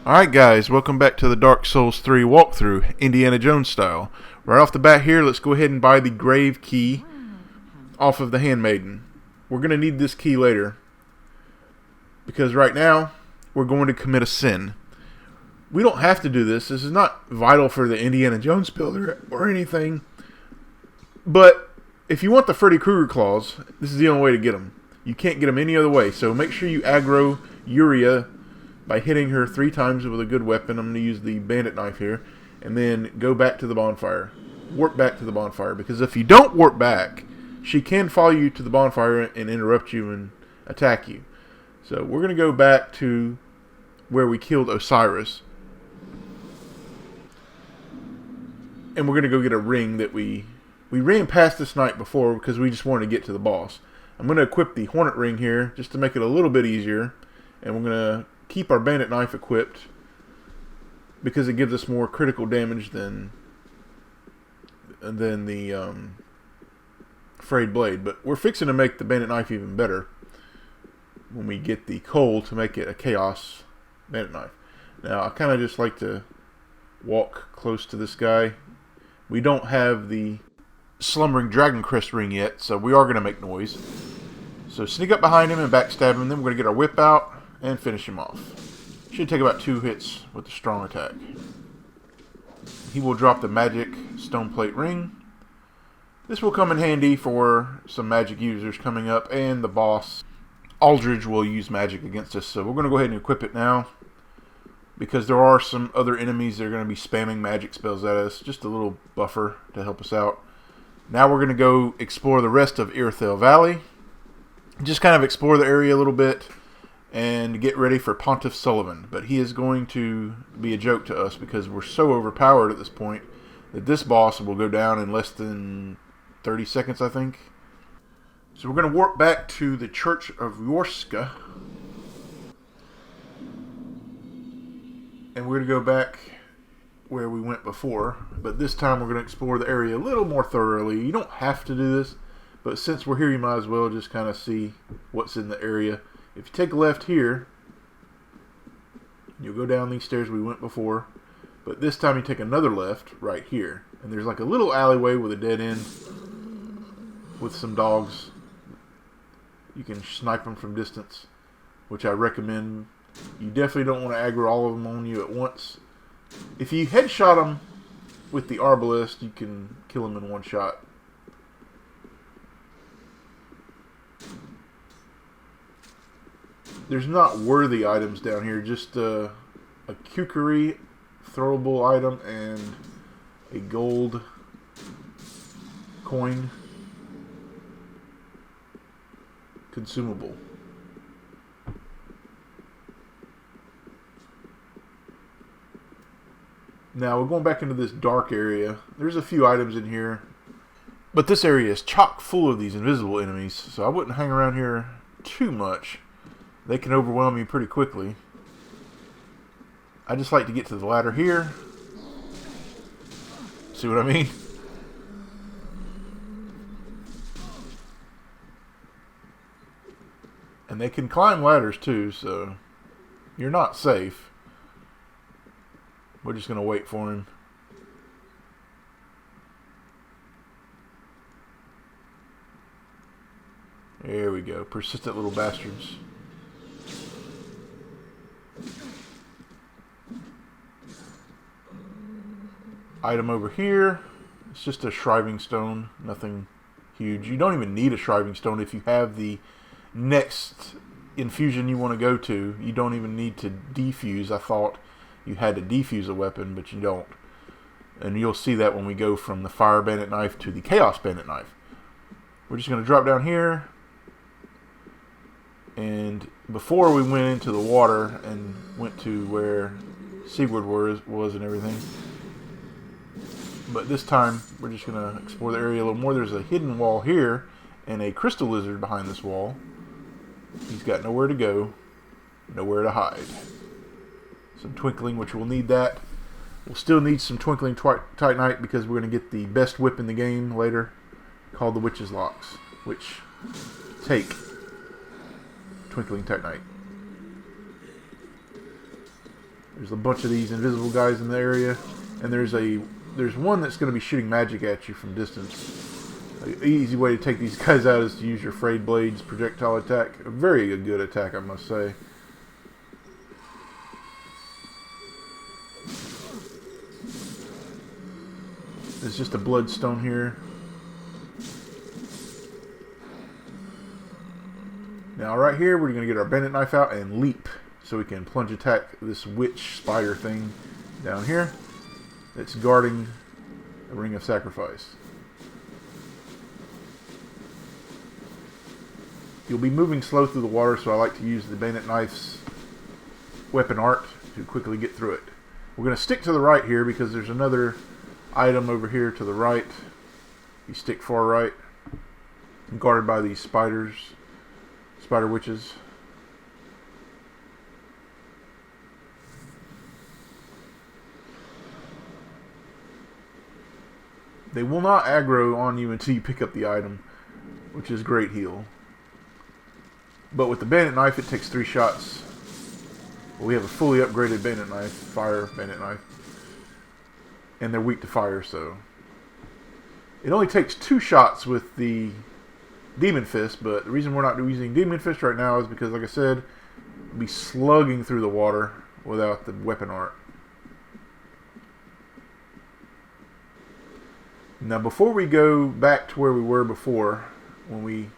Alright guys, welcome back to the Dark Souls 3 walkthrough, Indiana Jones style. Right off the bat here, let's go ahead and buy the grave key off of the handmaiden. We're going to need this key later, because right now, we're going to commit a sin. We don't have to do this. This is not vital for the Indiana Jones builder or anything. But if you want the Freddy Krueger claws, this is the only way to get them. You can't get them any other way. So make sure you aggro Uria by hitting her 3 times with a good weapon. I'm going to use the bandit knife here. And then go back to the bonfire. Warp back to the bonfire. Because if you don't warp back, she can follow you to the bonfire and interrupt you and attack you. So we're going to go back to where we killed Osiris. And we're going to go get a ring that we ran past this night before because we just wanted to get to the boss. I'm going to equip the Hornet ring here just to make it a little bit easier. And we're going to keep our bandit knife equipped because it gives us more critical damage than the frayed blade. But we're fixing to make the bandit knife even better when we get the coal to make it a chaos bandit knife. Now I kind of just like to walk close to this guy. We don't have the slumbering dragon crest ring yet, so we are going to make noise. So sneak up behind him and backstab him, then we're going to get our whip out and finish him off. Should take about 2 hits with the strong attack. He will drop the magic stone plate ring. This will come in handy for some magic users coming up, and the boss Aldridge will use magic against us. So we're going to go ahead and equip it now, because there are some other enemies that are going to be spamming magic spells at us. Just a little buffer to help us out. Now we're going to go explore the rest of Irithyll Valley. Just kind of explore the area a little bit and get ready for Pontiff Sullivan. But he is going to be a joke to us because we're so overpowered at this point that this boss will go down in less than 30 seconds, I think. So we're going to warp back to the Church of Yorska. And we're going to go back where we went before. But this time we're going to explore the area a little more thoroughly. You don't have to do this, but since we're here, you might as well just kind of see what's in the area. If you take a left here, you'll go down these stairs we went before. But this time you take another left right here. And there's like a little alleyway with a dead end with some dogs. You can snipe them from distance, which I recommend. You definitely don't want to aggro all of them on you at once. If you headshot them with the arbalist, you can kill them in one shot. There's not worthy items down here, just a kukri throwable item and a gold coin consumable. Now we're going back into this dark area. There's a few items in here, but this area is chock full of these invisible enemies, so I wouldn't hang around here too much. They can overwhelm you pretty quickly. I just like to get to the ladder here. See what I mean? And they can climb ladders too, so you're not safe. We're just going to wait for him. There we go. Persistent little bastards. Item over here. It's just a shriving stone. Nothing huge. You don't even need a shriving stone if you have the next infusion you want to go to. You don't even need to defuse. I thought you had to defuse a weapon, but you don't. And you'll see that when we go from the fire bandit knife to the chaos bandit knife. We're just going to drop down here. And before we went into the water and went to where Sigurd was and everything. But this time, we're just going to explore the area a little more. There's a hidden wall here and a crystal lizard behind this wall. He's got nowhere to go, nowhere to hide. Some twinkling, which we'll need that. We'll still need some twinkling titanite because we're going to get the best whip in the game later, called the Witch's Locks, which take twinkling titanite. There's a bunch of these invisible guys in the area, and there's one that's going to be shooting magic at you from distance. An easy way to take these guys out is to use your frayed blades projectile attack. A very good attack, I must say. There's just a bloodstone here. Now right here we're going to get our bandit knife out and leap so we can plunge attack this witch spider thing down here that's guarding a ring of sacrifice. You'll be moving slow through the water, so I like to use the bandit knife's weapon art to quickly get through it. We're going to stick to the right here because there's another item over here to the right. You stick far right. I'm guarded by these spiders, spider witches. They will not aggro on you until you pick up the item, which is great heal. But with the bandit knife, it takes 3 shots. Well, we have a fully upgraded bandit knife, fire bandit knife. And they're weak to fire, so. It only takes 2 shots with the demon fist, but the reason we're not using demon fist right now is because, like I said, we'll be slugging through the water without the weapon art. Now, before we go back to where we were before, when we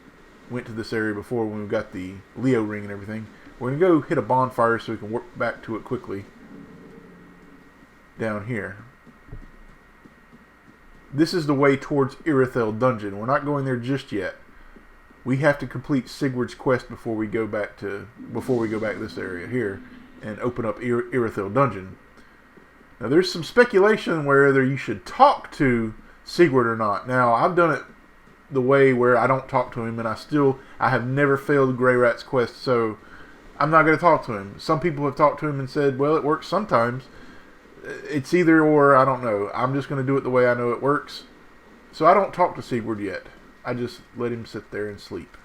went to this area before, when we got the Leo ring and everything, we're going to go hit a bonfire so we can work back to it quickly down here. This is the way towards Irithyll dungeon. We're not going there just yet. We have to complete Sigurd's quest before we go back this area here and open up Irithyll dungeon. Now there's some speculation whether you should talk to Sigurd or not. Now I've done it the way where I don't talk to him, and I have never failed Grey Rat's quest, so I'm not going to talk to him. Some people have talked to him and said, well, it works sometimes. It's either or, I don't know. I'm just going to do it the way I know it works. So I don't talk to Sigurd yet. I just let him sit there and sleep.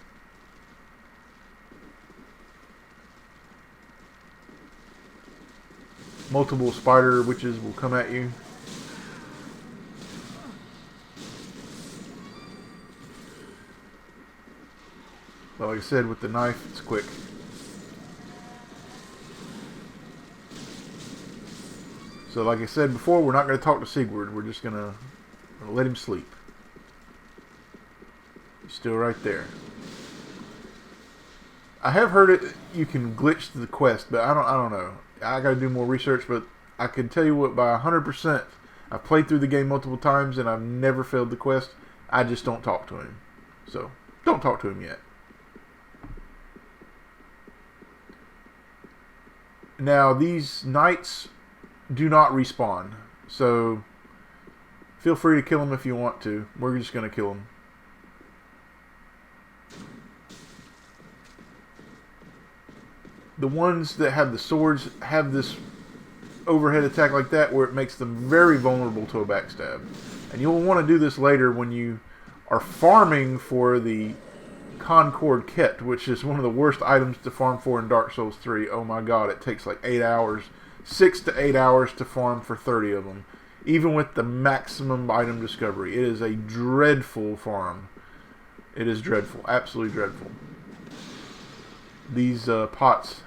Multiple spider witches will come at you. But like I said, with the knife, it's quick. So like I said before, we're not going to talk to Sigurd. We're just going to let him sleep. He's still right there. I have heard it. You can glitch the quest, but I don't know. I got to do more research, but I can tell you what, by 100%, I've played through the game multiple times and I've never failed the quest. I just don't talk to him. So don't talk to him yet. Now these knights do not respawn, so feel free to kill them if you want to. We're just going to kill them. The ones that have the swords have this overhead attack like that where it makes them very vulnerable to a backstab. And you'll want to do this later when you are farming for the Concord Kett, which is one of the worst items to farm for in Dark Souls 3. Oh my god, it takes like 8 hours. 6 to 8 hours to farm for 30 of them. Even with the maximum item discovery. It is a dreadful farm. It is dreadful. Absolutely dreadful. These pots,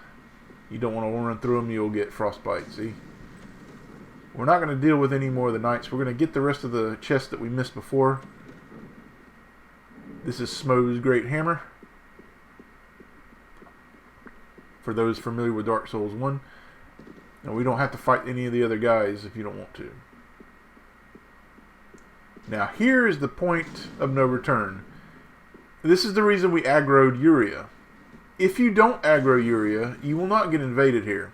you don't want to run through them, you'll get frostbite, see? We're not going to deal with any more of the knights. We're going to get the rest of the chests that we missed before. This is Smo's Great Hammer. For those familiar with Dark Souls 1. Now, we don't have to fight any of the other guys if you don't want to. Now, here is the point of no return. This is the reason we aggroed Uria. If you don't aggro Uria, you will not get invaded here.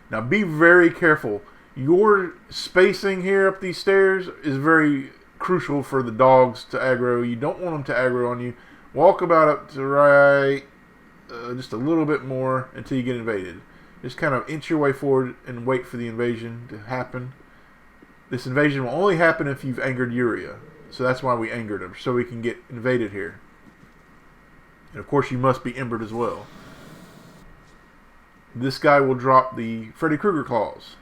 Now, be very careful. Your spacing here up these stairs is very crucial for the dogs to aggro. You don't want them to aggro on you. Walk about up to right, just a little bit more until you get invaded. Just kind of inch your way forward and wait for the invasion to happen. This invasion will only happen if you've angered Uria. So that's why we angered him, so we can get invaded here. And of course you must be embered as well. this guy will drop the Freddy Krueger claws,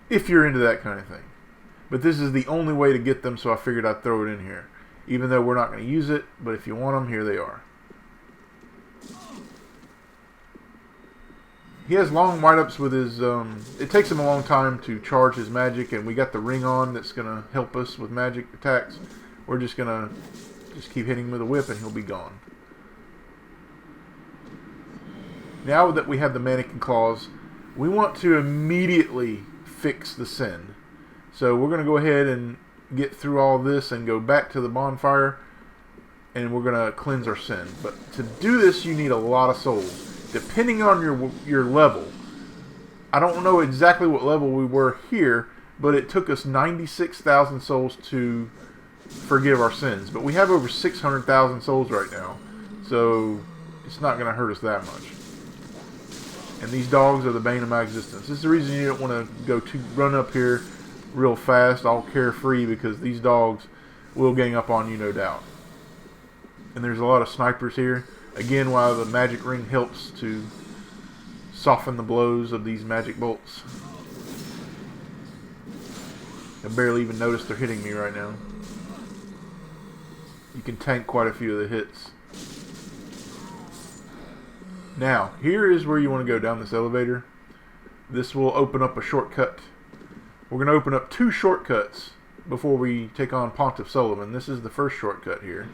if you're into that kind of thing. But this is the only way to get them, so I figured I'd throw it in here. Even though we're not going to use it, but if you want them, here they are. He has long wind-ups with his... it takes him a long time to charge his magic, and we got the ring on that's going to help us with magic attacks. We're just going to keep hitting him with a whip, and he'll be gone. Now that we have the mannequin claws, we want to immediately fix the sin. So we're going to go ahead and get through all this and go back to the bonfire, and we're going to cleanse our sin. But to do this, you need a lot of souls. Depending on your level, I don't know exactly what level we were here, but it took us 96,000 souls to forgive our sins. But we have over 600,000 souls right now, so it's not going to hurt us that much. And these dogs are the bane of my existence. This is the reason you don't want to run up here real fast, all carefree, because these dogs will gang up on you, no doubt. And there's a lot of snipers here. Again, while the magic ring helps to soften the blows of these magic bolts. I barely even notice they're hitting me right now. You can tank quite a few of the hits. Now, here is where you want to go down this elevator. This will open up a shortcut. We're going to open up 2 shortcuts before we take on Pontiff Sullivan. This is the first shortcut here.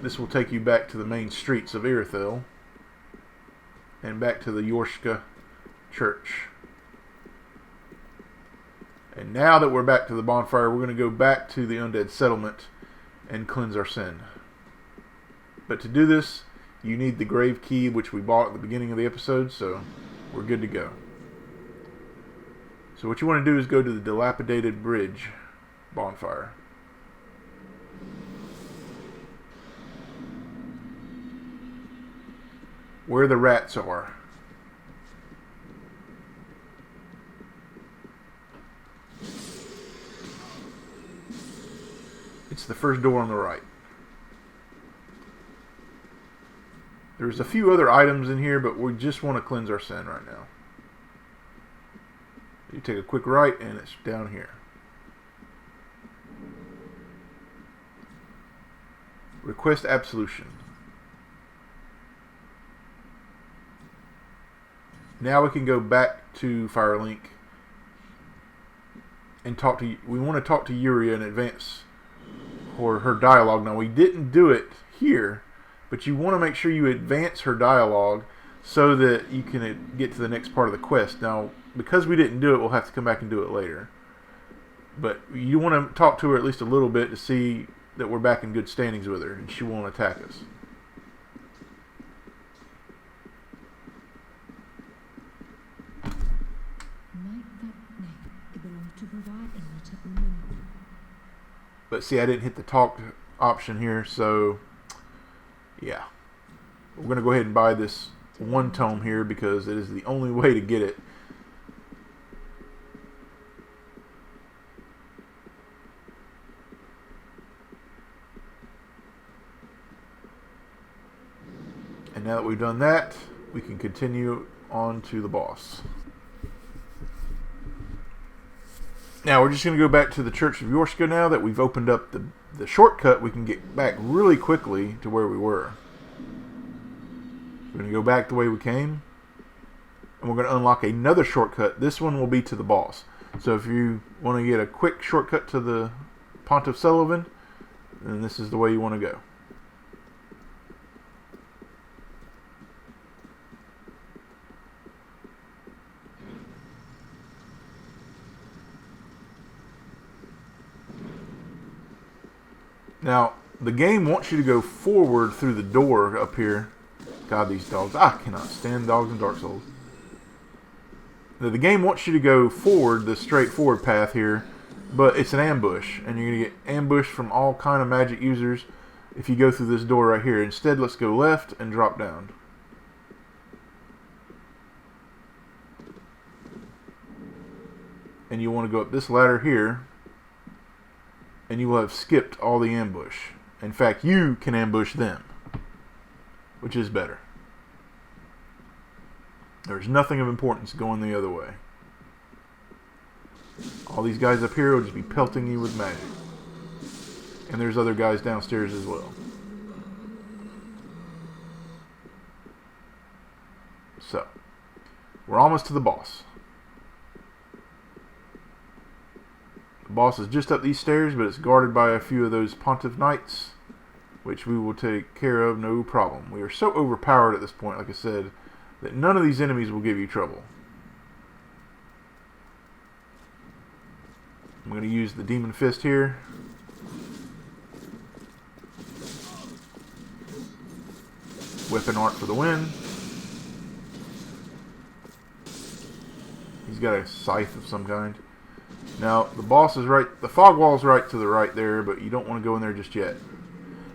This will take you back to the main streets of Irithyll and back to the Yorshka Church. And now that we're back to the bonfire, we're going to go back to the Undead Settlement and cleanse our sin. But to do this, you need the grave key, which we bought at the beginning of the episode, so we're good to go. So what you want to do is go to the dilapidated bridge bonfire. Where the rats are. It's the first door on the right. There's a few other items in here, but we just want to cleanse our sin right now. You take a quick right, and it's down here. Request absolution. Now we can go back to Firelink and talk to... We want to talk to Yuria in advance for her dialogue. Now, we didn't do it here, but you want to make sure you advance her dialogue so that you can get to the next part of the quest. Now, because we didn't do it, we'll have to come back and do it later. But you want to talk to her at least a little bit to see that we're back in good standings with her, and she won't attack us. But see, I didn't hit the talk option here, so yeah. We're going to go ahead and buy this 1 tome here because it is the only way to get it. And now that we've done that, we can continue on to the boss. Now we're just going to go back to the Church of Yorshka now that we've opened up the shortcut. We can get back really quickly to where we were. We're going to go back the way we came. And we're going to unlock another shortcut. This one will be to the boss. So if you want to get a quick shortcut to the Pontiff Sullivan, then this is the way you want to go. Now, the game wants you to go forward through the door up here. God, these dogs. I cannot stand dogs in Dark Souls. Now, the game wants you to go forward, the straightforward path here, but it's an ambush, and you're going to get ambushed from all kind of magic users if you go through this door right here. Instead, let's go left and drop down. And you want to go up this ladder here, and you will have skipped all the ambush. In fact, you can ambush them. which is better. There's nothing of importance going the other way. All these guys up here will just be pelting you with magic. And there's other guys downstairs as well. So, we're almost to the boss. The boss is just up these stairs, but it's guarded by a few of those Pontiff Knights, which we will take care of no problem. We are so overpowered at this point, like I said, that none of these enemies will give you trouble. I'm going to use the Demon Fist here. Weapon art for the win. He's got a scythe of some kind. Now, the boss is right, the fog wall's right to the right there, but you don't want to go in there just yet.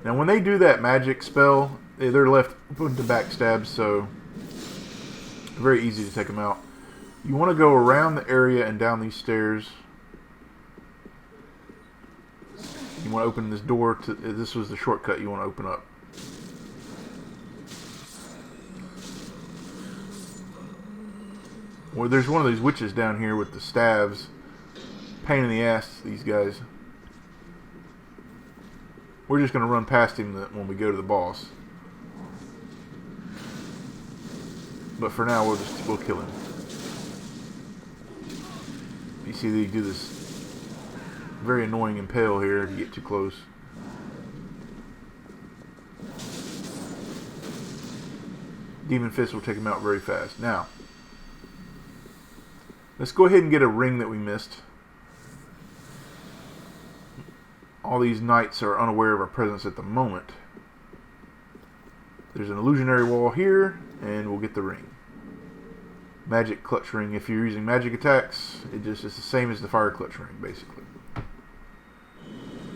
Now, when they do that magic spell, they're left open to backstab, so very easy to take them out. You want to go around the area and down these stairs. You want to open this door to, this was the shortcut you want to open up. Well, there's one of these witches down here with the staves. Pain in the ass, these guys. We're just going to run past him when we go to the boss. But for now, we'll kill him. You see they do this very annoying impale here if you get too close. Demon Fist will take him out very fast. Now, let's go ahead and get a ring that we missed. All these knights are unaware of our presence at the moment. There's an illusionary wall here, and we'll get the ring. Magic clutch ring. If you're using magic attacks, it's the same as the fire clutch ring, basically.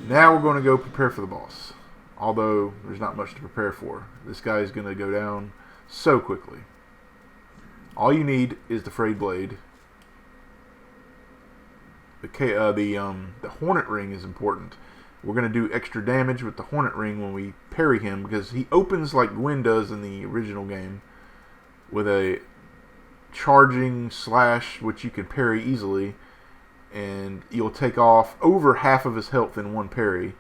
Now we're going to go prepare for the boss. Although, there's not much to prepare for. This guy is going to go down so quickly. All you need is the frayed blade. The hornet ring is important. We're going to do extra damage with the hornet ring when we parry him, because he opens like Gwen does in the original game with a charging slash which you can parry easily, and you'll take off over half of his health in one parry.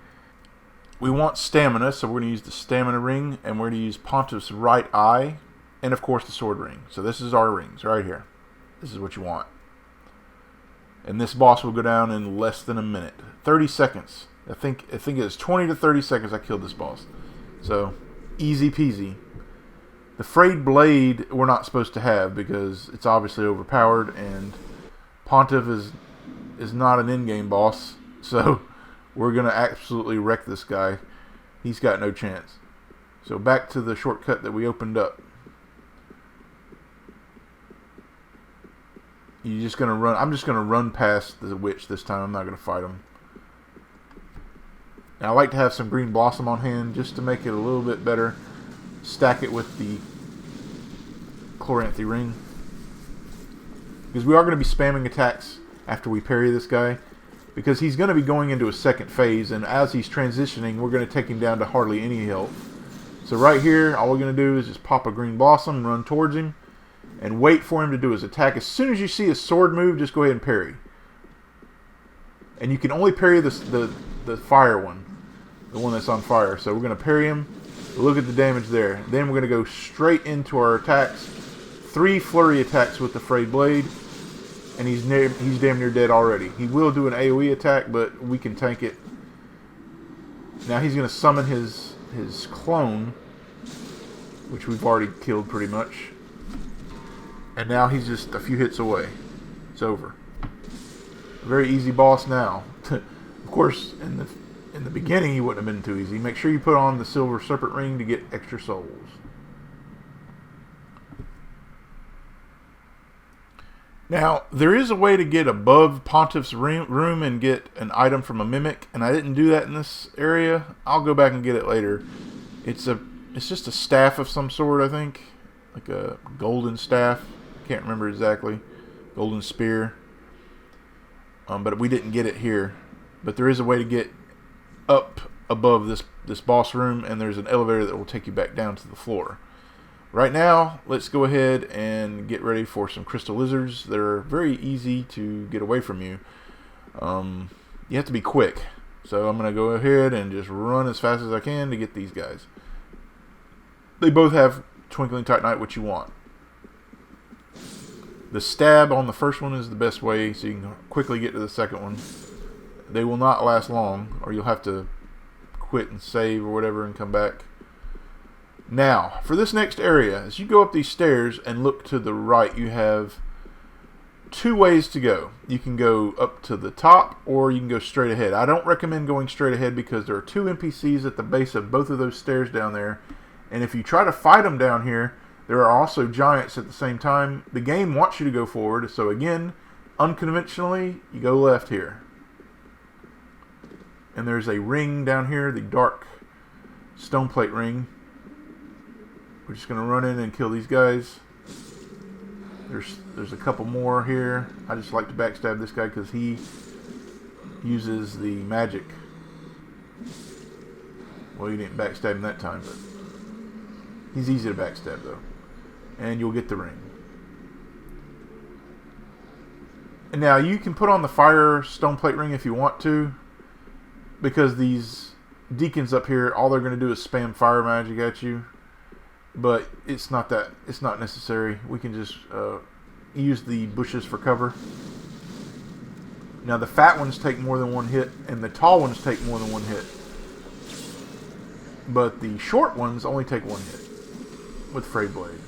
We want stamina, so we're going to use the stamina ring, and we're going to use Pontiff's right eye, and of course the sword ring. So this is our rings right here. This is what you want. And this boss will go down in less than a minute. 30 seconds. I think it's 20 to 30 seconds I killed this boss. So, easy peasy. The frayed blade we're not supposed to have because it's obviously overpowered, and Pontiff is not an in-game boss. So, we're going to absolutely wreck this guy. He's got no chance. So, back to the shortcut that we opened up. You're just going to run. I'm just going to run past the witch this time. I'm not going to fight him. Now, I like to have some green blossom on hand just to make it a little bit better. Stack it with the Chloranthy ring. Because we are going to be spamming attacks after we parry this guy. Because he's going to be going into a second phase. And as he's transitioning, we're going to take him down to hardly any health. So right here, all we're going to do is just pop a green blossom, run towards him, and wait for him to do his attack. As soon as you see his sword move, just go ahead and parry. And you can only parry the fire one. The one that's on fire. So we're going to parry him. Look at the damage there. Then we're going to go straight into our attacks. 3 flurry attacks with the frayed blade. And he's damn near dead already. He will do an AoE attack, but we can tank it. Now he's going to summon his clone, which we've already killed pretty much. And now he's just a few hits away. It's over. A very easy boss now. Of course, in the beginning he wouldn't have been too easy. Make sure you put on the silver serpent ring to get extra souls. Now, there is a way to get above Pontiff's room and get an item from a mimic, and I didn't do that in this area. I'll go back and get it later. It's just a staff of some sort, I think. Like a golden staff. Can't remember exactly. Golden spear. But we didn't get it here. But there is a way to get up above this boss room, and there's an elevator that will take you back down to the floor. Right now, let's go ahead and get ready for some crystal lizards. They're very easy to get away from you. You have to be quick. So I'm going to go ahead and just run as fast as I can to get these guys. They both have Twinkling Titanite, which you want. The stab on the first one is the best way, so you can quickly get to the second one. They will not last long, or you'll have to quit and save or whatever and come back. Now, for this next area, as you go up these stairs and look to the right, you have two ways to go. You can go up to the top, or you can go straight ahead. I don't recommend going straight ahead because there are two NPCs at the base of both of those stairs down there, and if you try to fight them down here, there are also giants at the same time. The game wants you to go forward, so again, unconventionally, you go left here. And there's a ring down here, the dark stone plate ring. We're just going to run in and kill these guys. There's a couple more here. I just like to backstab this guy because he uses the magic. Well, you didn't backstab him that time, but he's easy to backstab though. And you'll get the ring. And now you can put on the fire stone plate ring if you want to, because these deacons up here, all they're going to do is spam fire magic at you. But it's not necessary. We can just use the bushes for cover. Now the fat ones take more than one hit, and the tall ones take more than one hit. But the short ones only take one hit with Frayed Blade.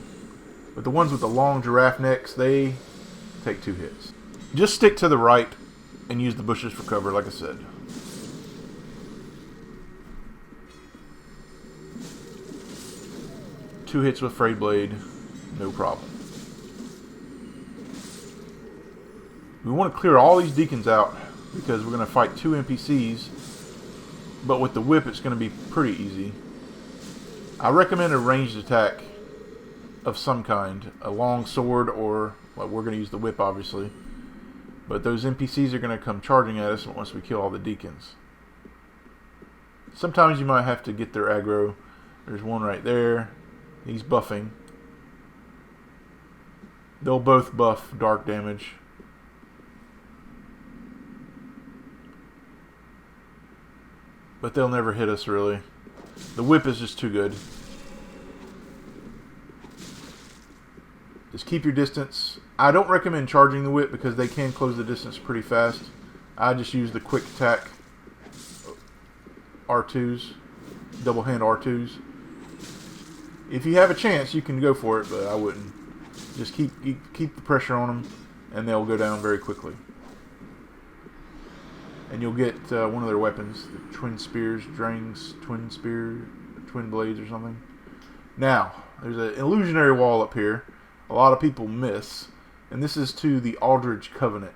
But the ones with the long giraffe necks, they take 2 hits. Just stick to the right and use the bushes for cover, like I said. Two hits with Frayed Blade, no problem. We want to clear all these deacons out because we're going to fight 2 NPCs, but with the whip it's going to be pretty easy. I recommend a ranged attack of some kind, a long sword, or well, we're going to use the whip obviously, but those NPCs are going to come charging at us once we kill all the deacons. Sometimes you might have to get their aggro. There's one right there. He's buffing. They'll both buff dark damage. But they'll never hit us really. The whip is just too good. Just keep your distance. I don't recommend charging the whip because they can close the distance pretty fast. I just use the quick attack R2s, double hand R2s. If you have a chance, you can go for it, but I wouldn't. Just keep the pressure on them, and they'll go down very quickly. And you'll get one of their weapons, the twin spears, Drang's twin spear, twin blades or something. Now, there's an illusionary wall up here. A lot of people miss, and this is to the Aldridge Covenant.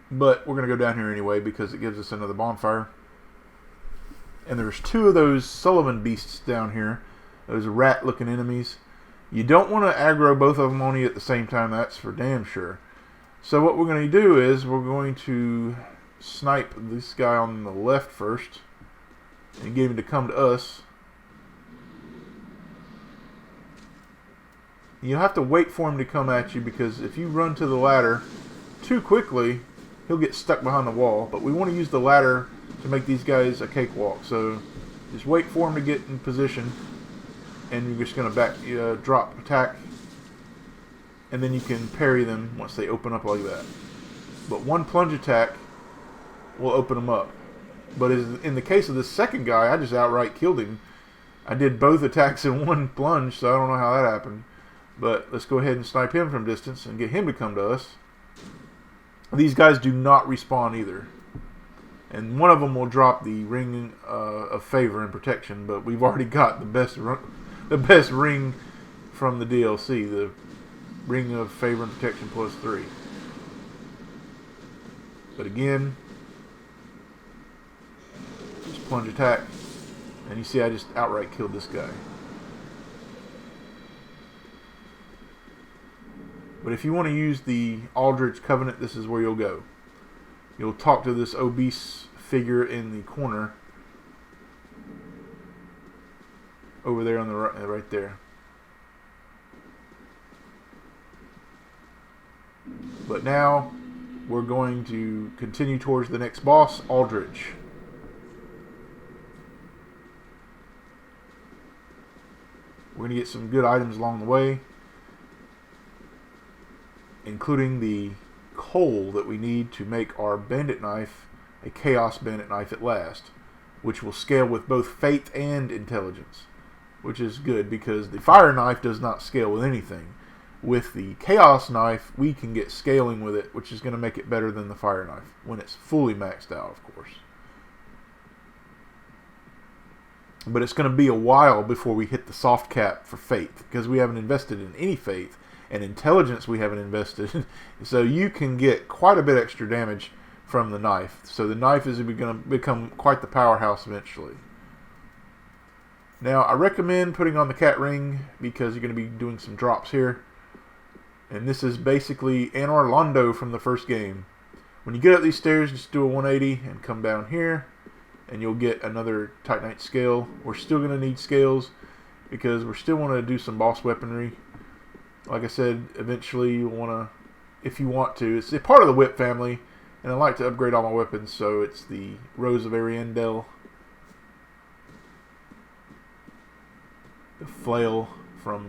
But we're going to go down here anyway because it gives us another bonfire. And there's 2 of those Sullivan beasts down here. Those rat-looking enemies. You don't want to aggro both of them on you at the same time. That's for damn sure. So what we're going to do is we're going to snipe this guy on the left first. And get him to come to us. You have to wait for him to come at you because if you run to the ladder too quickly, he'll get stuck behind the wall. But we want to use the ladder to make these guys a cakewalk. So just wait for them to get in position, and you're just going to drop attack, and then you can parry them once they open up like that. But one plunge attack will open them up. But in the case of this second guy, I just outright killed him. I did both attacks in one plunge, so I don't know how that happened. But let's go ahead and snipe him from distance and get him to come to us. These guys do not respawn either. And one of them will drop the ring of favor and protection, but we've already got the best ring from the DLC, the ring of favor and protection plus 3. But again, just plunge attack, and you see I just outright killed this guy. But if you want to use the Aldridge Covenant, this is where you'll go. you'll talk to this obese figure in the corner over there on the right there. But now we're going to continue towards the next boss, Aldridge. We're going to get some good items along the way, including the coal that we need to make our bandit knife a chaos bandit knife at last, which will scale with both faith and intelligence, which is good because the fire knife does not scale with anything. With the chaos knife, we can get scaling with it, which is going to make it better than the fire knife when it's fully maxed out, of course. But it's going to be a while before we hit the soft cap for faith, because we haven't invested in any faith, and intelligence we haven't invested. So you can get quite a bit extra damage from the knife. So the knife is going to become quite the powerhouse eventually. Now I recommend putting on the cat ring because you're going to be doing some drops here. And this is basically Anor Londo from the first game. When you get up these stairs, just do a 180 and come down here, and you'll get another Titanite scale. We're still going to need scales because we're still want to do some boss weaponry. Like I said, eventually you'll want to, if you want to, it's a part of the whip family, and I like to upgrade all my weapons, so it's the Rose of Irithyll, the flail from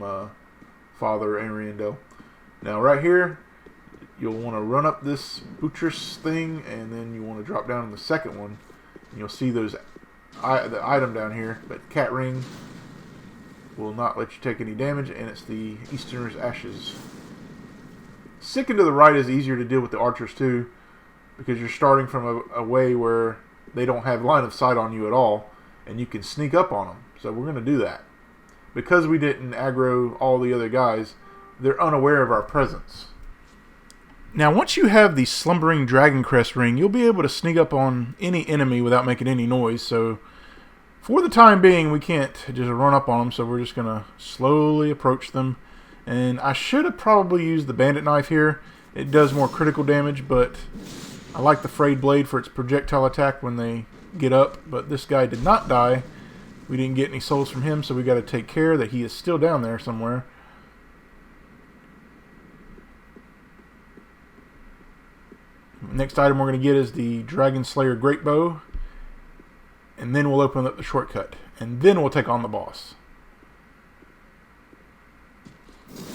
Father Irithyll. Now right here, you'll want to run up this buttress thing, and then you want to drop down in the second one, and you'll see the item down here. But cat ring will not let you take any damage, and it's the Easterner's Ashes. Sticking to the right is easier to deal with the archers too, because you're starting from a way where they don't have line of sight on you at all, and you can sneak up on them. So we're going to do that. Because we didn't aggro all the other guys, they're unaware of our presence. Now, once you have the Slumbering Dragon Crest ring, you'll be able to sneak up on any enemy without making any noise. So, for the time being, we can't just run up on them, so we're just going to slowly approach them. And I should have probably used the bandit knife here. It does more critical damage, but I like the frayed blade for its projectile attack when they get up. But this guy did not die. We didn't get any souls from him, so we got to take care that he is still down there somewhere. Next item we're going to get is the Dragon Slayer Great Bow, and then we'll open up the shortcut, and then we'll take on the boss.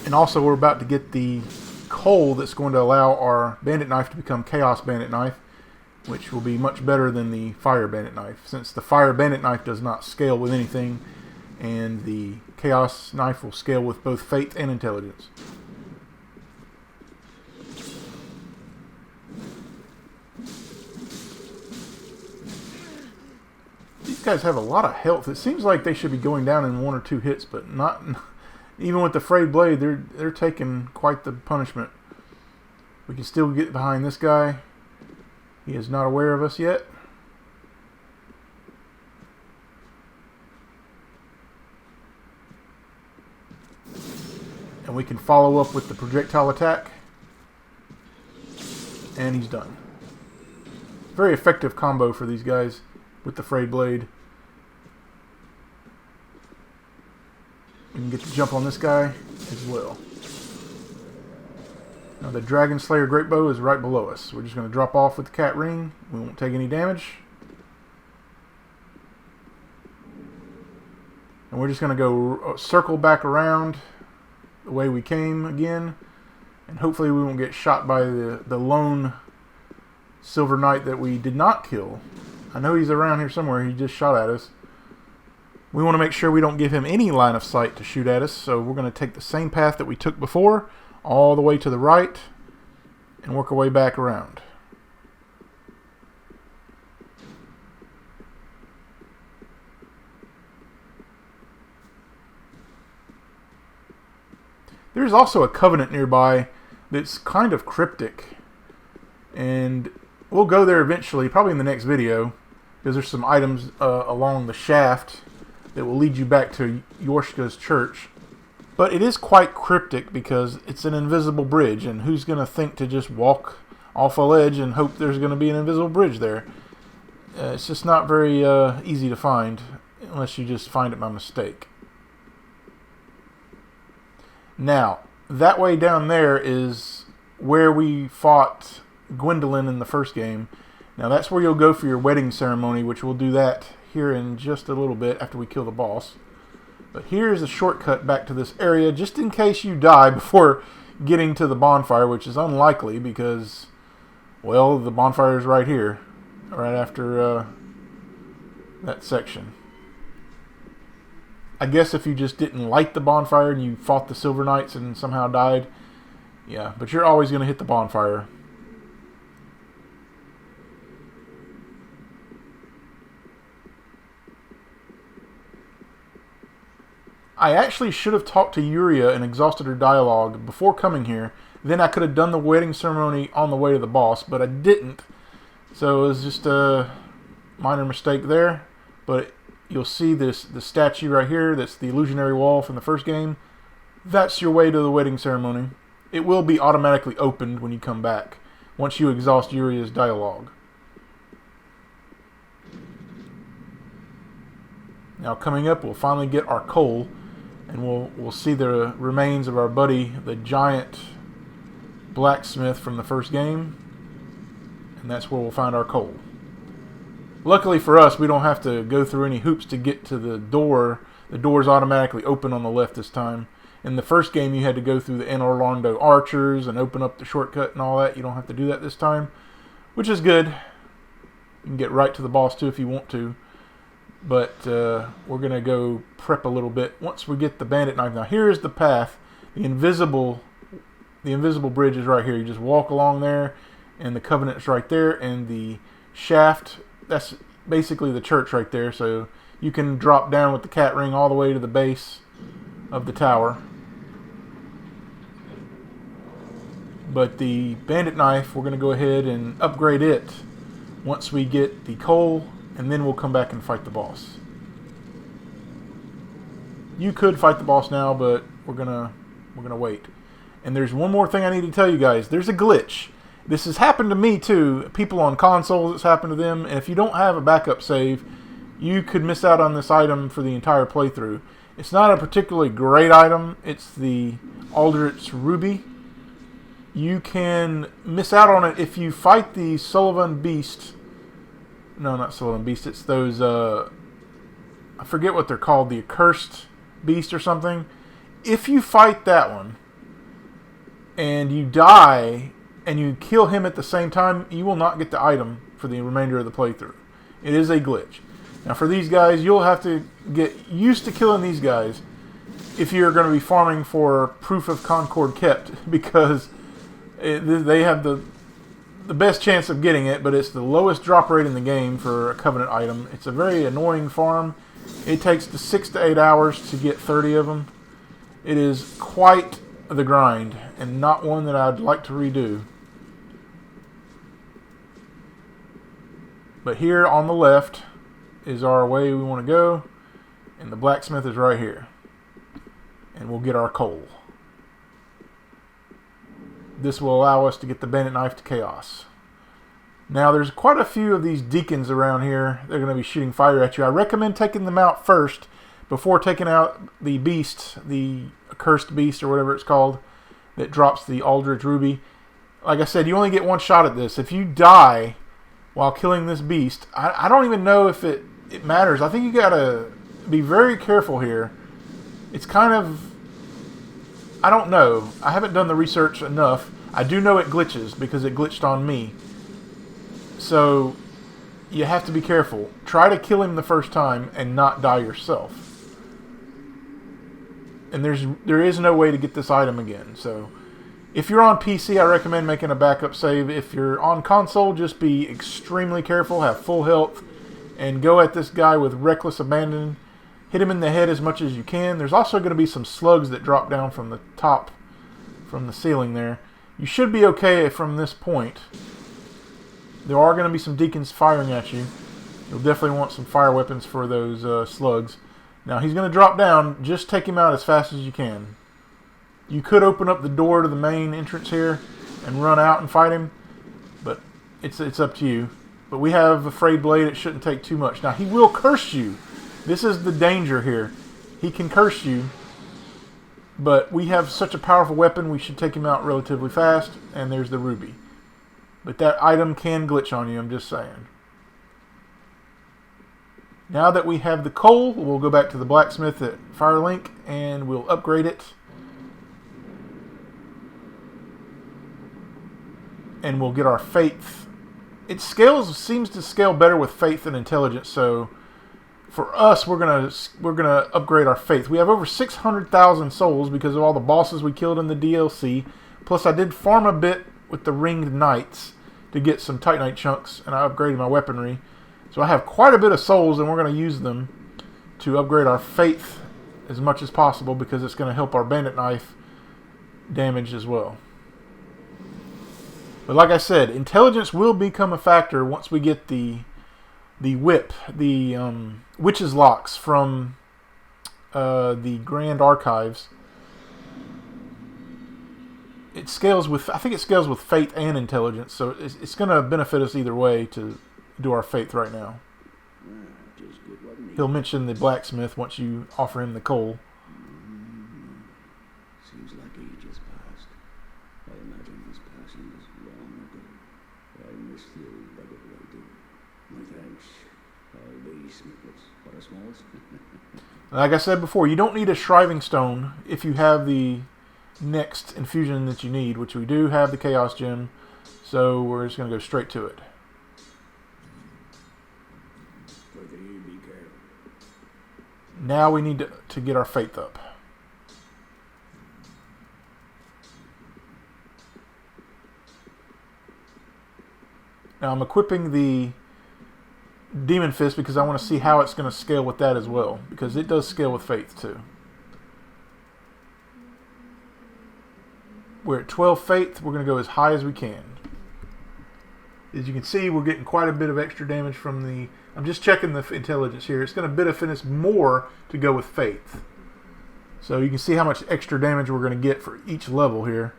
And also we're about to get the coal that's going to allow our bandit knife to become Chaos Bandit Knife, which will be much better than the Fire Bandit Knife, since the Fire Bandit Knife does not scale with anything, and the Chaos Knife will scale with both Faith and Intelligence. These guys have a lot of health. It seems like they should be going down in 1 or 2 hits, but not. Even with the frayed blade, they're taking quite the punishment. We can still get behind this guy. He is not aware of us yet. And we can follow up with the projectile attack. And he's done. Very effective combo for these guys with the frayed blade. We can get the jump on this guy as well. Now the Dragon Slayer Great Bow is right below us. We're just going to drop off with the cat ring. We won't take any damage. And we're just going to go circle back around the way we came again. And hopefully we won't get shot by the lone Silver Knight that we did not kill. I know he's around here somewhere. He just shot at us. We want to make sure we don't give him any line of sight to shoot at us. So we're going to take the same path that we took before, all the way to the right, and work our way back around. There's also a covenant nearby that's kind of cryptic, and we'll go there eventually, probably in the next video, because there's some items along the shaft that will lead you back to Yorshka's church. But it is quite cryptic because it's an invisible bridge, and who's going to think to just walk off a ledge and hope there's going to be an invisible bridge there. It's just not very easy to find unless you just find it by mistake. Now, that way down there is where we fought Gwendolyn in the first game. Now that's where you'll go for your wedding ceremony, which we'll do that here in just a little bit after we kill the boss. But here's a shortcut back to this area, just in case you die before getting to the bonfire, which is unlikely because, well, the bonfire is right here, right after that section. I guess if you just didn't light the bonfire and you fought the Silver Knights and somehow died, yeah, but you're always going to hit the bonfire. I actually should have talked to Yuria and exhausted her dialogue before coming here. Then I could have done the wedding ceremony on the way to the boss, but I didn't. So it was just a minor mistake there. But you'll see the statue right here. That's the illusionary wall from the first game. That's your way to the wedding ceremony. It will be automatically opened when you come back, once you exhaust Yuria's dialogue. Now coming up, we'll finally get our coal. And we'll see the remains of our buddy, the giant blacksmith from the first game. And that's where we'll find our coal. Luckily for us, we don't have to go through any hoops to get to the door. The door's automatically open on the left this time. In the first game, you had to go through the N. Orlando archers and open up the shortcut and all that. You don't have to do that this time, which is good. You can get right to the boss too if you want to. But we're going to go prep a little bit once we get the bandit knife. Now here's the path. The invisible bridge is right here. You just walk along there, and the Covenant's right there, and the shaft, that's basically the church right there. So you can drop down with the cat ring all the way to the base of the tower. But the bandit knife, we're going to go ahead and upgrade it once we get the coal. And then we'll come back and fight the boss. You could fight the boss now, but we're gonna wait. And there's one more thing I need to tell you guys. There's a glitch. This has happened to me too. People on consoles, it's happened to them. And if you don't have a backup save, you could miss out on this item for the entire playthrough. It's not a particularly great item. It's the Aldrich Ruby. You can miss out on it if you fight the Sullivan Beast. No, not Sullivan Beast. It's those, I forget what they're called, the Accursed Beast or something. If you fight that one, and you die, and you kill him at the same time, you will not get the item for the remainder of the playthrough. It is a glitch. Now for these guys, you'll have to get used to killing these guys if you're going to be farming for Proof of Concord Kept, because they have the best chance of getting it, but it's the lowest drop rate in the game for a Covenant item. It's a very annoying farm. It takes 6 to 8 hours to get 30 of them. It is quite the grind, and not one that I'd like to redo. But here on the left is our way we want to go, and the blacksmith is right here. And we'll get our coal. This will allow us to get the bandit knife to chaos. Now there's quite a few of these deacons around here. They're going to be shooting fire at you. I recommend taking them out first before taking out the beast, the accursed beast or whatever it's called, that drops the Aldrich Ruby. Like I said, you only get one shot at this. If you die while killing this beast, I don't even know if it matters. I think you got to be very careful here. It's kind of, I don't know. I haven't done the research enough. I do know it glitches because it glitched on me. So you have to be careful. Try to kill him the first time and not die yourself. And there is no way to get this item again. So if you're on PC, I recommend making a backup save. If you're on console, just be extremely careful, have full health, and go at this guy with reckless abandon. Hit him in the head as much as you can. There's also going to be some slugs that drop down from the top, from the ceiling there. You should be okay from this point. There are going to be some deacons firing at you. You'll definitely want some fire weapons for those slugs. Now he's going to drop down. Just take him out as fast as you can. You could open up the door to the main entrance here and run out and fight him. It's up to you. But we have a Frayed Blade. It shouldn't take too much. Now, he will curse you. This is the danger here. He can curse you. But we have such a powerful weapon, we should take him out relatively fast. And there's the ruby. But that item can glitch on you, I'm just saying. Now that we have the coal, we'll go back to the blacksmith at Firelink and we'll upgrade it. And we'll get our faith. It seems to scale better with faith than intelligence, so for us we're gonna upgrade our faith. We have over 600,000 souls because of all the bosses we killed in the DLC. Plus I did farm a bit with the ringed knights to get some titanite chunks, and I upgraded my weaponry. So I have quite a bit of souls, and we're going to use them to upgrade our faith as much as possible because it's going to help our bandit knife damage as well. But like I said, intelligence will become a factor once we get the whip, the witch's locks from the Grand Archives. It scales with, I think it scales with faith and intelligence, so it's going to benefit us either way to do our faith right now. He'll mention the blacksmith once you offer him the coal. Seems like ages passed. I imagine his passing was long ago. I miss the old rugged lady. My thanks. I'll be smitless, but a smalls. Like I said before, you don't need a shriving stone if you have the next infusion that you need, which we do have the chaos gem, so we're just going to go straight to it. Now we need to get our faith up. Now I'm equipping the Demon Fist because I want to see how it's going to scale with that as well, because it does scale with faith too. We're at 12 faith. We're going to go as high as we can. As you can see, we're getting quite a bit of extra damage from the... I'm just checking the intelligence here. It's going to benefit us more to go with faith. So you can see how much extra damage we're going to get for each level here.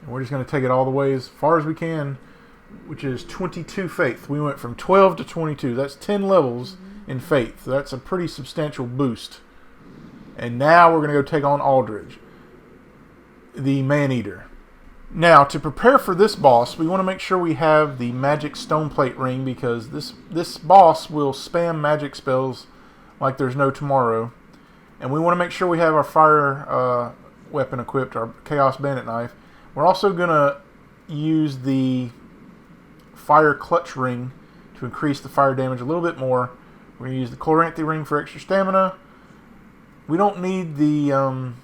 And we're just going to take it all the way as far as we can, which is 22 faith. We went from 12 to 22. That's 10 levels in faith. So that's a pretty substantial boost. And now we're going to go take on Aldridge, the Man-Eater. Now, to prepare for this boss, we want to make sure we have the magic stone plate ring, because this boss will spam magic spells like there's no tomorrow. And we want to make sure we have our fire weapon equipped, our chaos bandit knife. We're also going to use the fire clutch ring to increase the fire damage a little bit more. We're going to use the Chloranthy ring for extra stamina. We don't need the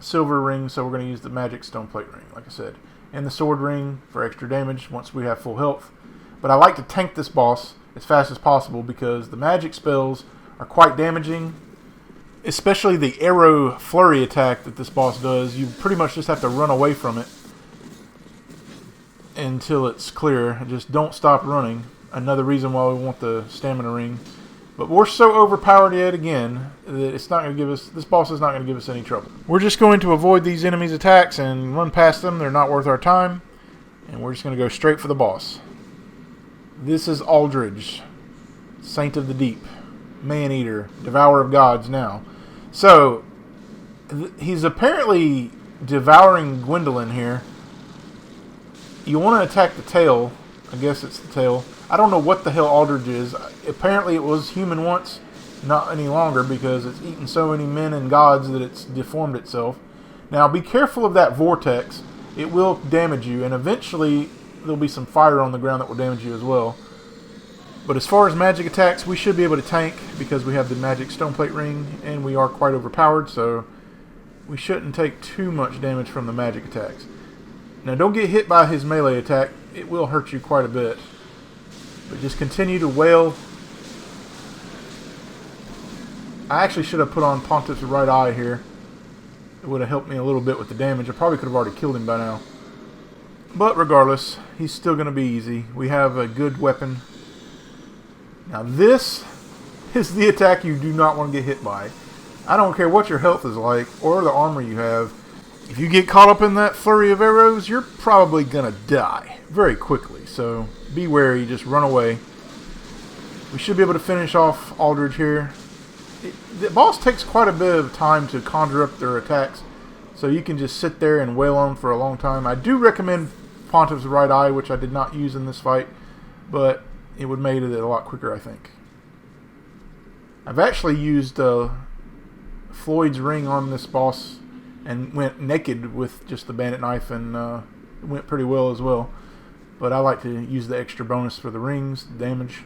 silver ring, so we're going to use the magic stone plate ring, like I said, and the sword ring for extra damage once we have full health. But I like to tank this boss as fast as possible because the magic spells are quite damaging, especially the arrow flurry attack that this boss does. You pretty much just have to run away from it until it's clear. Just don't stop running. Another reason why we want the stamina ring. But we're so overpowered yet again that it's not going to give us, this boss is not going to give us any trouble. We're just going to avoid these enemies' attacks and run past them. They're not worth our time. And we're just going to go straight for the boss. This is Aldridge, Saint of the Deep, Man-Eater, Devourer of Gods now. So, he's apparently devouring Gwendolyn here. You want to attack the tail. I guess it's the tail. I don't know what the hell Aldridge is. Apparently it was human once, not any longer, because it's eaten so many men and gods that it's deformed itself. Now be careful of that vortex. It will damage you, and eventually there'll be some fire on the ground that will damage you as well. But as far as magic attacks, we should be able to tank because we have the magic stone plate ring, and we are quite overpowered, so we shouldn't take too much damage from the magic attacks. Now don't get hit by his melee attack. It will hurt you quite a bit. But just continue to wail. I actually should have put on Pontiff's right eye here. It would have helped me a little bit with the damage. I probably could have already killed him by now. But regardless, he's still going to be easy. We have a good weapon. Now this is the attack you do not want to get hit by. I don't care what your health is like or the armor you have. If you get caught up in that flurry of arrows, you're probably going to die very quickly. So be wary, just run away. We should be able to finish off Aldridge here. The boss takes quite a bit of time to conjure up their attacks, so you can just sit there and wail on them for a long time. I do recommend Pontiff's Right Eye, which I did not use in this fight, but it would have made it a lot quicker, I think. I've actually used Floyd's Ring on this boss and went naked with just the bandit knife, and it went pretty well as well. But I like to use the extra bonus for the rings, the damage.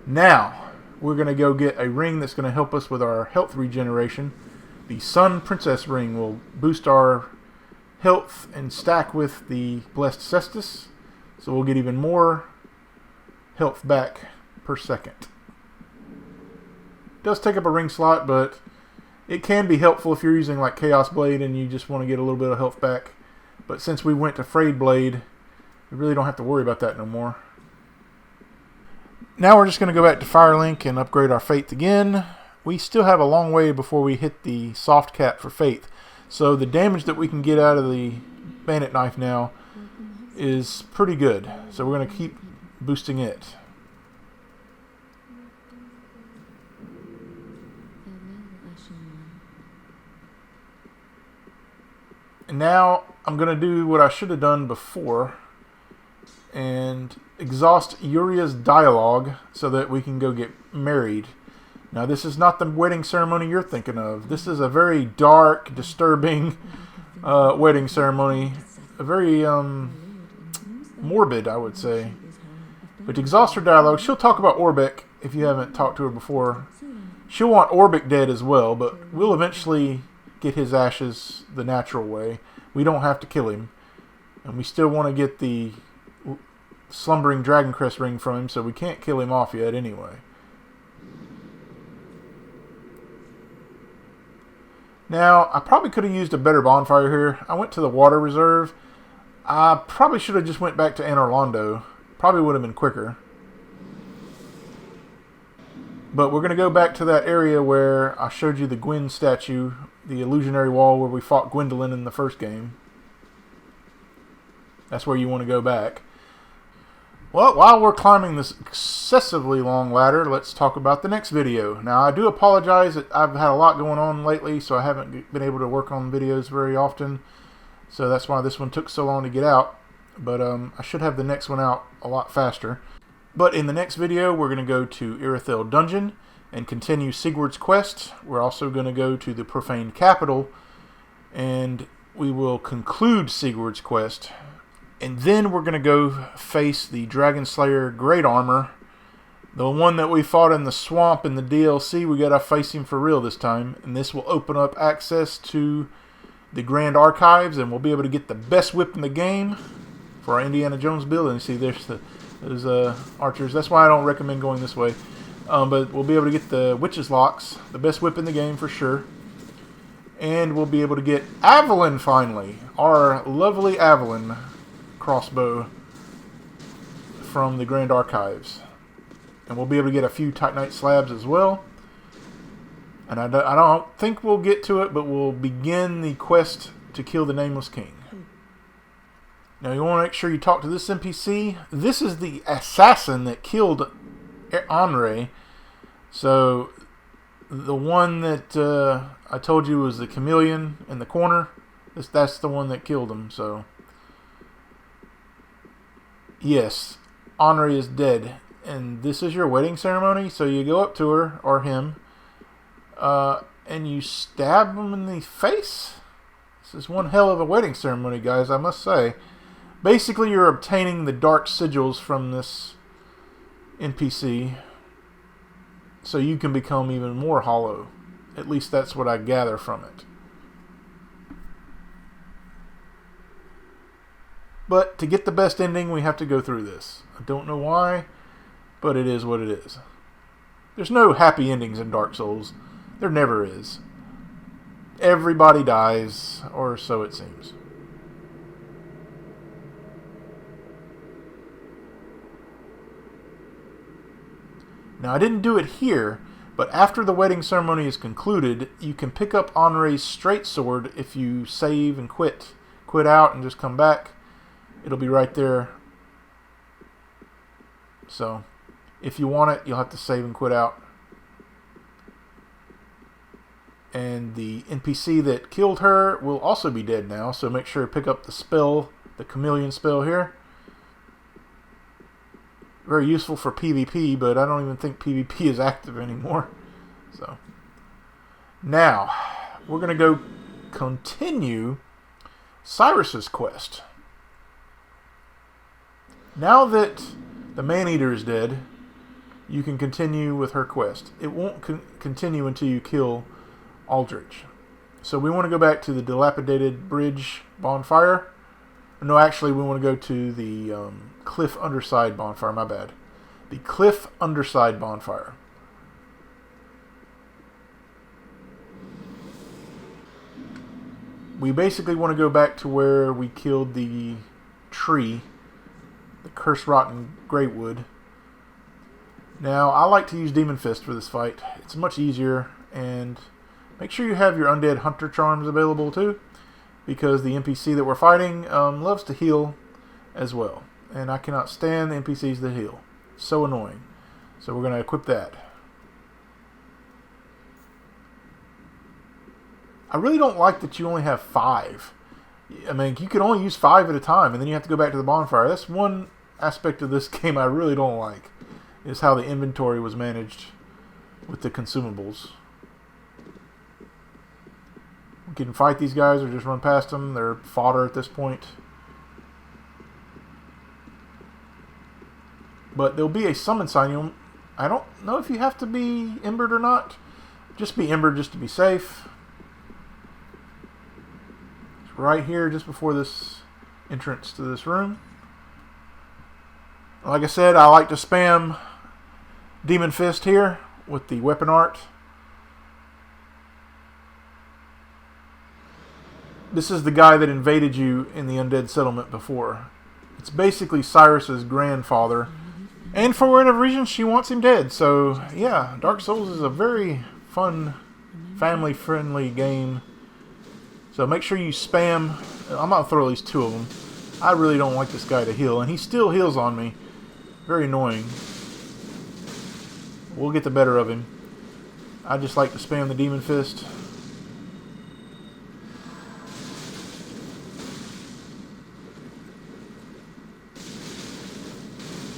Now, we're going to go get a ring that's going to help us with our health regeneration. The Sun Princess Ring will boost our health and stack with the Blessed Cestus. So we'll get even more health back per second. It does take up a ring slot, but it can be helpful if you're using like Chaos Blade and you just want to get a little bit of health back. But since we went to Frayed Blade, we really don't have to worry about that no more. Now we're just going to go back to Firelink and upgrade our Faith again. We still have a long way before we hit the soft cap for Faith. So the damage that we can get out of the bandit knife now is pretty good. So we're going to keep boosting it. And now I'm going to do what I should have done before and exhaust Uria's dialogue so that we can go get married. Now, this is not the wedding ceremony you're thinking of. This is a very dark, disturbing wedding ceremony. A very morbid, I would say. But to exhaust her dialogue, she'll talk about Orbeck if you haven't talked to her before. She'll want Orbeck dead as well, but we'll eventually get his ashes the natural way. We don't have to kill him. And we still want to get the slumbering Dragon Crest ring from him, so we can't kill him off yet anyway. Now, I probably could have used a better bonfire here. I went to the water reserve. I probably should have just went back to Anorlando. Probably would have been quicker. But we're going to go back to that area where I showed you the Gwen statue, the illusionary wall where we fought Gwendolyn in the first game. That's where you want to go back. Well, while we're climbing this excessively long ladder, let's talk about the next video. Now, I do apologize that I've had a lot going on lately, so I haven't been able to work on videos very often. So that's why this one took so long to get out. But I should have the next one out a lot faster. But in the next video, we're going to go to Irithyll Dungeon and continue Sigurd's quest. We're also going to go to the Profaned Capital, and we will conclude Sigurd's quest. And then we're going to go face the Dragon Slayer Great Armor. The one that we fought in the swamp in the DLC, we got to face him for real this time. And this will open up access to the Grand Archives, and we'll be able to get the best whip in the game for our Indiana Jones build. And see, there's those archers. That's why I don't recommend going this way. But we'll be able to get the Witch's Locks, the best whip in the game for sure. And we'll be able to get Avalon finally, our lovely Avalon crossbow from the Grand Archives. And we'll be able to get a few Titanite slabs as well. And I don't think we'll get to it, but we'll begin the quest to kill the Nameless King. Now you want to make sure you talk to this NPC. This is the assassin that killed Henri. So the one that I told you was the chameleon in the corner, that's the one that killed him. So yes, Henri is dead. And this is your wedding ceremony. So you go up to her, or him, and you stab him in the face. This is one hell of a wedding ceremony, guys, I must say. Basically, you're obtaining the dark sigils from this NPC so you can become even more hollow. At least that's what I gather from it. But to get the best ending, we have to go through this. I don't know why, but it is what it is. There's no happy endings in Dark Souls. There never is. Everybody dies, or so it seems. Now, I didn't do it here, But after the wedding ceremony is concluded, you can pick up Henri's straight sword if you save and quit. Quit out and just come back. It'll be right there. So, if you want it, you'll have to save and quit out. And the NPC that killed her will also be dead now, so make sure to pick up the spell, the chameleon spell here. Very useful for PvP, but I don't even think PvP is active anymore. So, now, we're going to go continue Cyrus's quest. Now that the Man-Eater is dead, you can continue with her quest. It won't continue until you kill Aldrich. So we want to go back to the dilapidated bridge bonfire. No, actually we want to go to the cliff underside bonfire, my bad. The cliff underside bonfire. We basically want to go back to where we killed the tree, the cursed rotten great wood. Now, I like to use Demon Fist for this fight. It's much easier, and make sure you have your Undead Hunter Charms available too, because the NPC that we're fighting loves to heal as well. And I cannot stand the NPCs that heal. So annoying. So we're going to equip that. I really don't like that you only have 5. I mean, you can only use 5 at a time, and then you have to go back to the bonfire. That's one aspect of this game I really don't like, is how the inventory was managed with the consumables. We can fight these guys or just run past them. They're fodder at this point. But there'll be a summon sign. I don't know if you have to be embered or not. Just be embered just to be safe. It's right here just before this entrance to this room. Like I said, I like to spam Demon Fist here with the weapon art. This is the guy that invaded you in the Undead Settlement before. It's basically Cyrus's grandfather. And for whatever reason, she wants him dead. So, yeah, Dark Souls is a very fun, family-friendly game. So make sure you spam. I'm going to throw at least 2 of them. I really don't like this guy to heal, and he still heals on me. Very annoying. We'll get the better of him. I just like to spam the Demon Fist.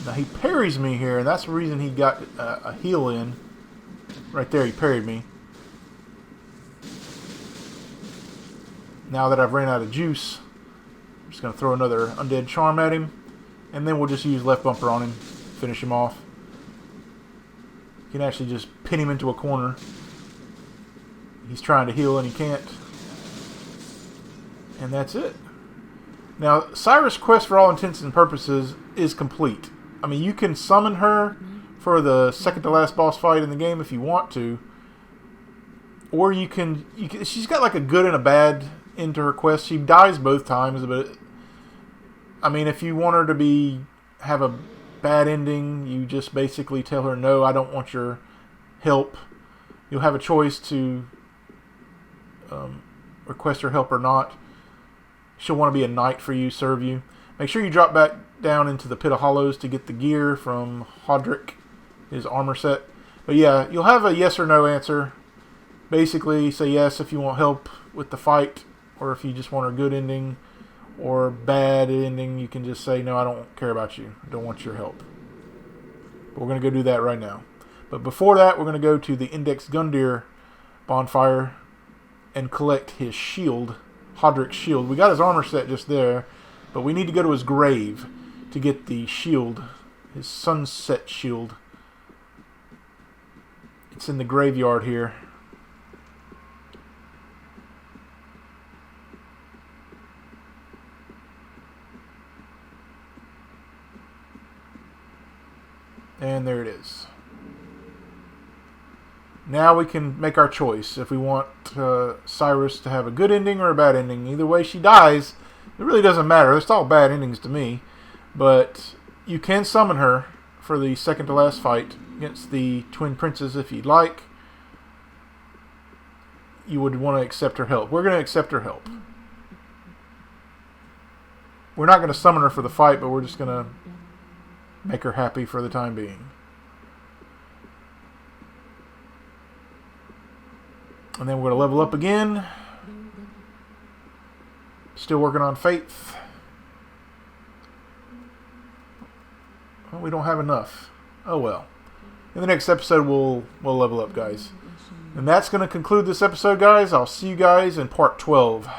Now he parries me here, and that's the reason he got a heal in. Right there, he parried me. Now that I've ran out of juice, I'm just going to throw another Undead Charm at him. And then we'll just use left bumper on him. Finish him off. You can actually just pin him into a corner. He's trying to heal and he can't. And that's it. Now, Cyrus' quest for all intents and purposes is complete. I mean, you can summon her for the second to last boss fight in the game if you want to. Or you can she's got like a good and a bad end to her quest. She dies both times, but I mean, if you want her to have a bad ending, you just basically tell her, no, I don't want your help. You'll have a choice to request her help or not. She'll want to be a knight for you, serve you. Make sure you drop back down into the Pit of Hollows to get the gear from Hodrick, his armor set. But yeah, you'll have a yes or no answer. Basically, say yes if you want help with the fight, or if you just want a good ending or bad ending, you can just say, no, I don't care about you. I don't want your help. But we're going to go do that right now. But before that, we're going to go to the Index Gundyr bonfire and collect his shield, Hodrick's shield. We got his armor set just there, but we need to go to his grave to get the shield, his sunset shield. It's in the graveyard here. And there it is. Now we can make our choice if we want Cyrus to have a good ending or a bad ending. Either way she dies, it really doesn't matter. It's all bad endings to me. But you can summon her for the second to last fight. against the Twin Princes if you'd like. You would want to accept her help. We're going to accept her help. We're not going to summon her for the fight, but we're just going to make her happy for the time being. And then we're going to level up again. Still working on faith. Well, we don't have enough. Oh well. In the next episode, we'll level up, guys. And that's going to conclude this episode, guys. I'll see you guys in part 12.